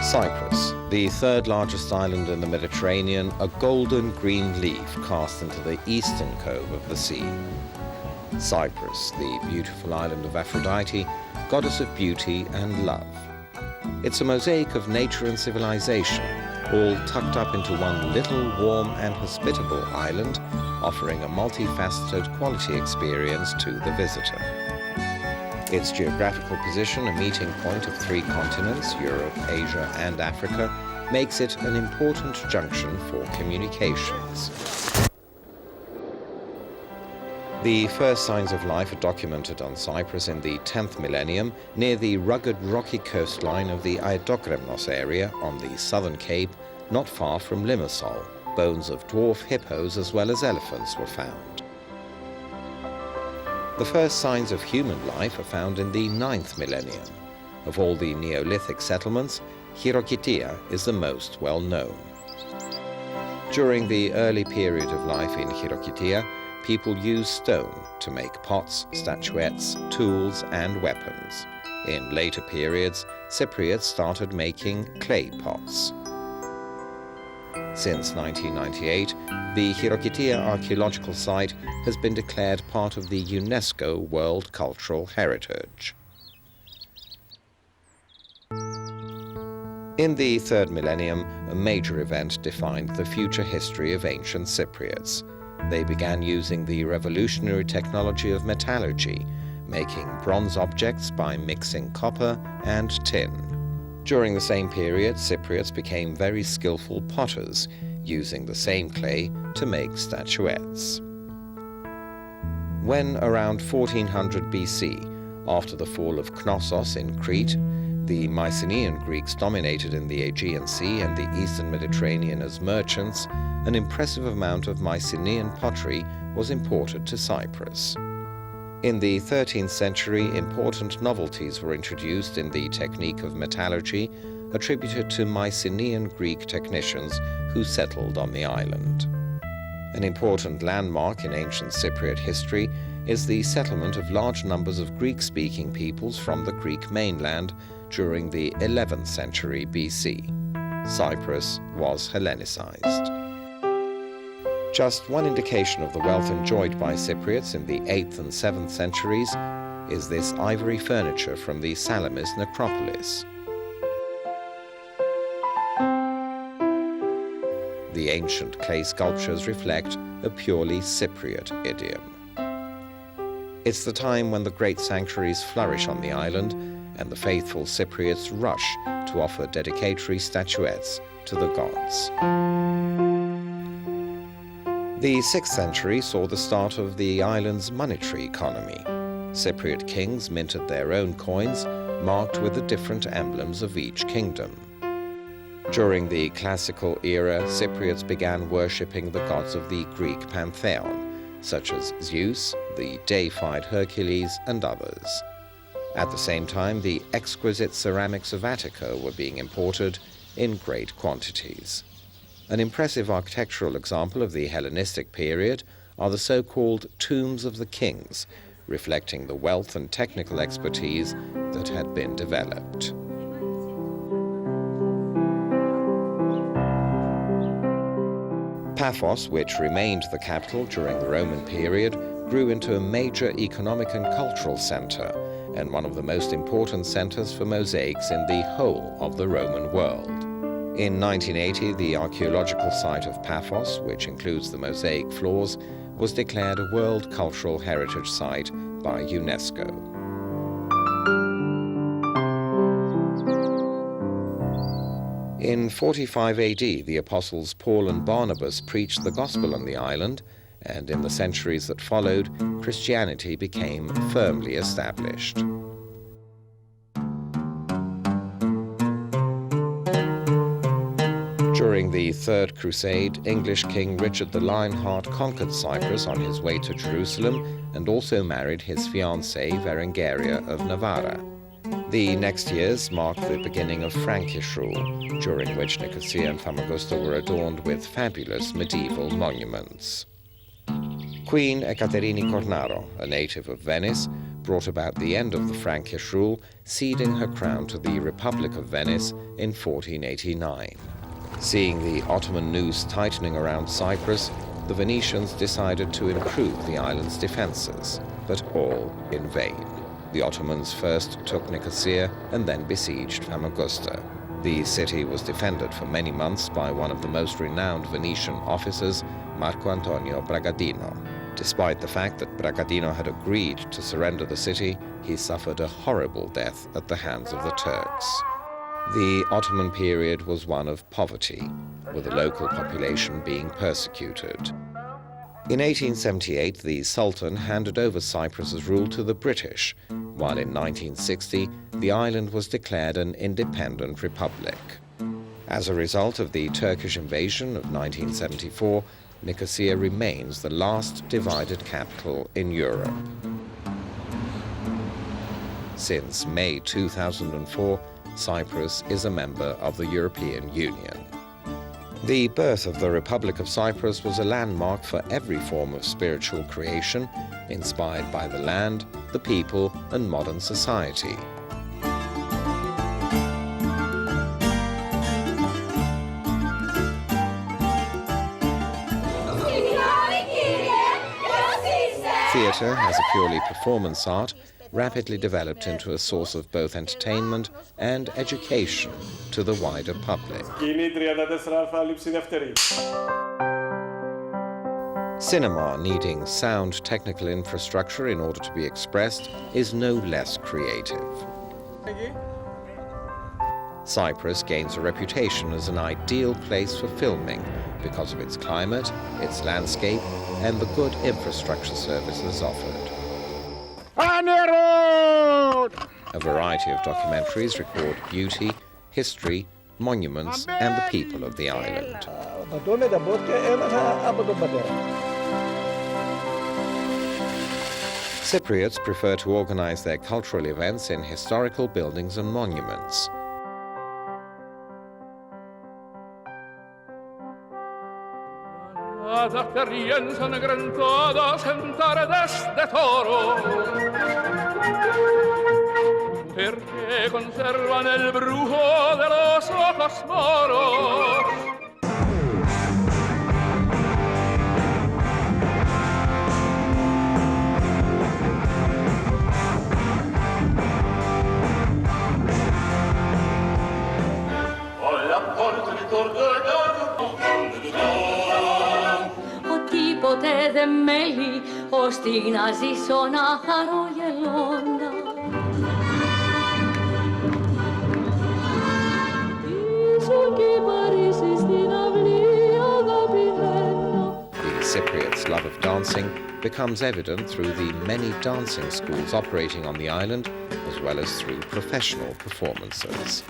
Cyprus, the third largest island in the Mediterranean, a golden green leaf cast into the eastern cove of the sea. Cyprus, the beautiful island of Aphrodite, goddess of beauty and love. It's a mosaic of nature and civilization, all tucked up into one little, warm and hospitable island, offering a multifaceted quality experience to the visitor. Its geographical position, a meeting point of three continents, Europe, Asia and Africa, makes it an important junction for communications. The first signs of life are documented on Cyprus in the 10th millennium near the rugged rocky coastline of the Aedokremnos area on the southern cape, not far from Limassol. Bones of dwarf hippos as well as elephants were found. The first signs of human life are found in the 9th millennium. Of all the Neolithic settlements, Chirokitia is the most well known. During the early period of life in Chirokitia, people used stone to make pots, statuettes, tools and weapons. In later periods, Cypriots started making clay pots. Since 1998, the Chirokitia archaeological site has been declared part of the UNESCO World Cultural Heritage. In the 3rd millennium, a major event defined the future history of ancient Cypriots. They began using the revolutionary technology of metallurgy, making bronze objects by mixing copper and tin. During the same period, Cypriots became very skillful potters, using the same clay to make statuettes. When around 1400 BC, after the fall of Knossos in Crete, the Mycenaean Greeks dominated in the Aegean Sea and the eastern Mediterranean as merchants, an impressive amount of Mycenaean pottery was imported to Cyprus. In the 13th century, important novelties were introduced in the technique of metallurgy, attributed to Mycenaean Greek technicians who settled on the island. An important landmark in ancient Cypriot history is the settlement of large numbers of Greek-speaking peoples from the Greek mainland during the 11th century BC. Cyprus was Hellenicized. Just one indication of the wealth enjoyed by Cypriots in the 8th and 7th centuries is this ivory furniture from the Salamis necropolis. The ancient clay sculptures reflect a purely Cypriot idiom. It's the time when the great sanctuaries flourish on the island and the faithful Cypriots rush to offer dedicatory statuettes to the gods. The 6th century saw the start of the island's monetary economy. Cypriot kings minted their own coins, marked with the different emblems of each kingdom. During the classical era, Cypriots began worshipping the gods of the Greek pantheon, such as Zeus, the deified Hercules, and others. At the same time, the exquisite ceramics of Attica were being imported in great quantities. An impressive architectural example of the Hellenistic period are the so-called tombs of the kings, reflecting the wealth and technical expertise that had been developed. Paphos, which remained the capital during the Roman period, grew into a major economic and cultural center, and one of the most important centers for mosaics in the whole of the Roman world. In 1980, the archaeological site of Paphos, which includes the mosaic floors, was declared a World Cultural Heritage Site by UNESCO. In 45 AD, the apostles Paul and Barnabas preached the gospel on the island, and in the centuries that followed, Christianity became firmly established. During the Third Crusade, English King Richard the Lionheart conquered Cyprus on his way to Jerusalem and also married his fiancée Berengaria of Navarra. The next years marked the beginning of Frankish rule, during which Nicosia and Famagusta were adorned with fabulous medieval monuments. Queen Ekaterini Cornaro, a native of Venice, brought about the end of the Frankish rule, ceding her crown to the Republic of Venice in 1489. Seeing the Ottoman noose tightening around Cyprus, the Venetians decided to improve the island's defenses, but all in vain. The Ottomans first took Nicosia and then besieged Famagusta. The city was defended for many months by one of the most renowned Venetian officers, Marco Antonio Bragadino. Despite the fact that Bragadino had agreed to surrender the city, he suffered a horrible death at the hands of the Turks. The Ottoman period was one of poverty, with the local population being persecuted. In 1878, the Sultan handed over Cyprus's rule to the British, while in 1960, the island was declared an independent republic. As a result of the Turkish invasion of 1974, Nicosia remains the last divided capital in Europe. Since May 2004, Cyprus is a member of the European Union. The birth of the Republic of Cyprus was a landmark for every form of spiritual creation, inspired by the land, the people, and modern society. Theatre, as a purely performance art, rapidly developed into a source of both entertainment and education to the wider public. Cinema, needing sound technical infrastructure in order to be expressed, is no less creative. Cyprus gains a reputation as an ideal place for filming because of its climate, its landscape, and the good infrastructure services offered. A variety of documentaries record beauty, history, monuments, and the people of the island. Cypriots prefer to organize their cultural events in historical buildings and monuments. Perché conserva nel brujo de los ojos moros. Ότι ποτέ δεν μέλει, ώστε να ζήσω να χαρώ γελώντα. The Cypriots' love of dancing becomes evident through the many dancing schools operating on the island, as well as through professional performances.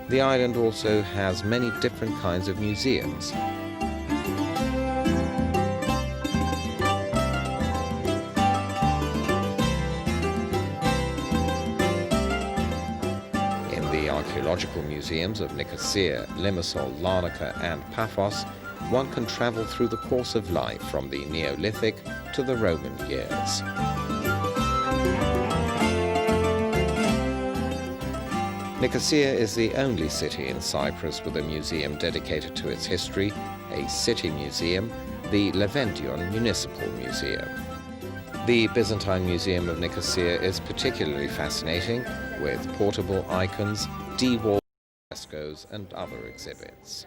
The island also has many different kinds of museums. In the archaeological museums of Nicosia, Limassol, Larnaca, and Paphos, one can travel through the course of life from the Neolithic to the Roman years. Nicosia is the only city in Cyprus with a museum dedicated to its history, a city museum, the Levention Municipal Museum. The Byzantine Museum of Nicosia is particularly fascinating, with portable icons, D-wall frescoes, and other exhibits.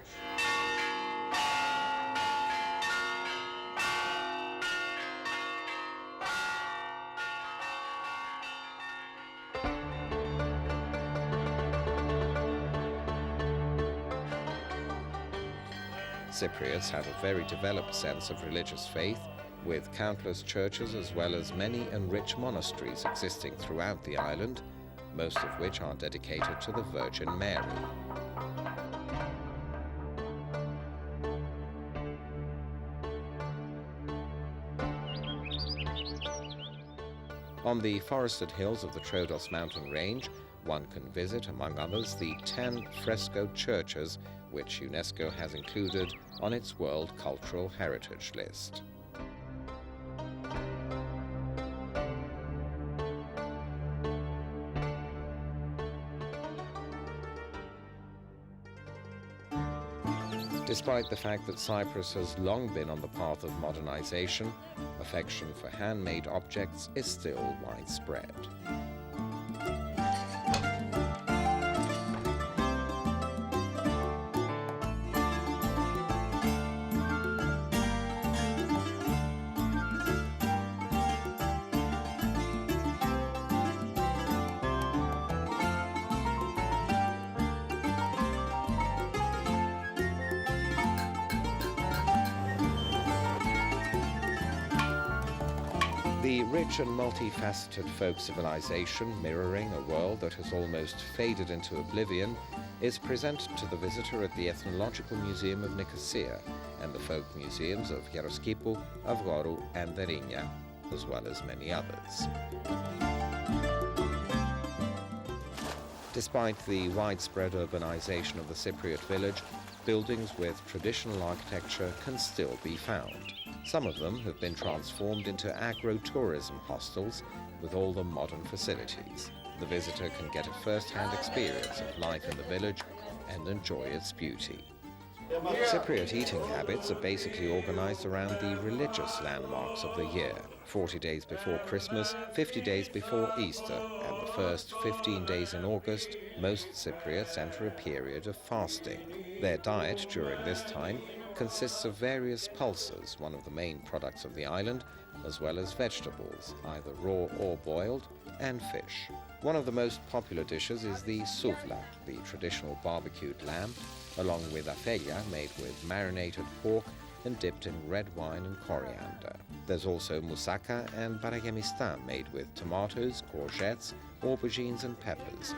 Cypriots have a very developed sense of religious faith, with countless churches as well as many and rich monasteries existing throughout the island, most of which are dedicated to the Virgin Mary. On the forested hills of the Troodos mountain range, One can visit, among others, the 10 fresco churches which UNESCO has included on its World Cultural Heritage List. Despite the fact that Cyprus has long been on the path of modernization, affection for handmade objects is still widespread. The rich and multifaceted folk civilization, mirroring a world that has almost faded into oblivion, is presented to the visitor at the Ethnological Museum of Nicosia and the folk museums of Hieroskipou, Avgorou and Derinia, as well as many others. Despite the widespread urbanization of the Cypriot village, buildings with traditional architecture can still be found. Some of them have been transformed into agro-tourism hostels with all the modern facilities. The visitor can get a first-hand experience of life in the village and enjoy its beauty. Cypriot eating habits are basically organized around the religious landmarks of the year. 40 days before Christmas, 50 days before Easter, and the first 15 days in August, most Cypriots enter a period of fasting. Their diet during this time consists of various pulses, one of the main products of the island, as well as vegetables, either raw or boiled, and fish. One of the most popular dishes is the souvla, the traditional barbecued lamb, along with afelia, made with marinated pork and dipped in red wine and coriander. There's also moussaka and baragemistan, made with tomatoes, courgettes, aubergines and peppers,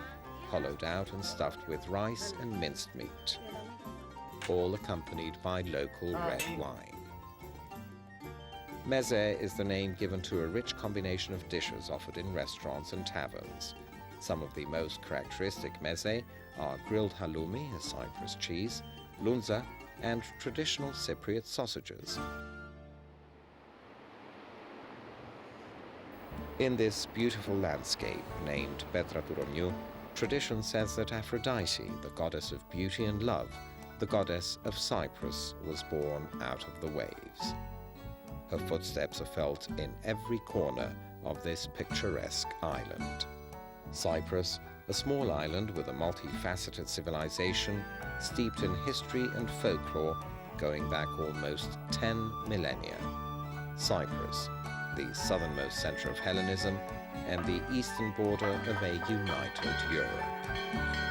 hollowed out and stuffed with rice and minced meat, all accompanied by local red wine. Meze is the name given to a rich combination of dishes offered in restaurants and taverns. Some of the most characteristic meze are grilled halloumi, a Cyprus cheese, lunza, and traditional Cypriot sausages. In this beautiful landscape, named Petra Touroniou, tradition says that Aphrodite, the goddess of beauty and love, the goddess of Cyprus, was born out of the waves. Her footsteps are felt in every corner of this picturesque island. Cyprus, a small island with a multifaceted civilization steeped in history and folklore going back almost 10 millennia. Cyprus, the southernmost center of Hellenism and the eastern border of a united Europe.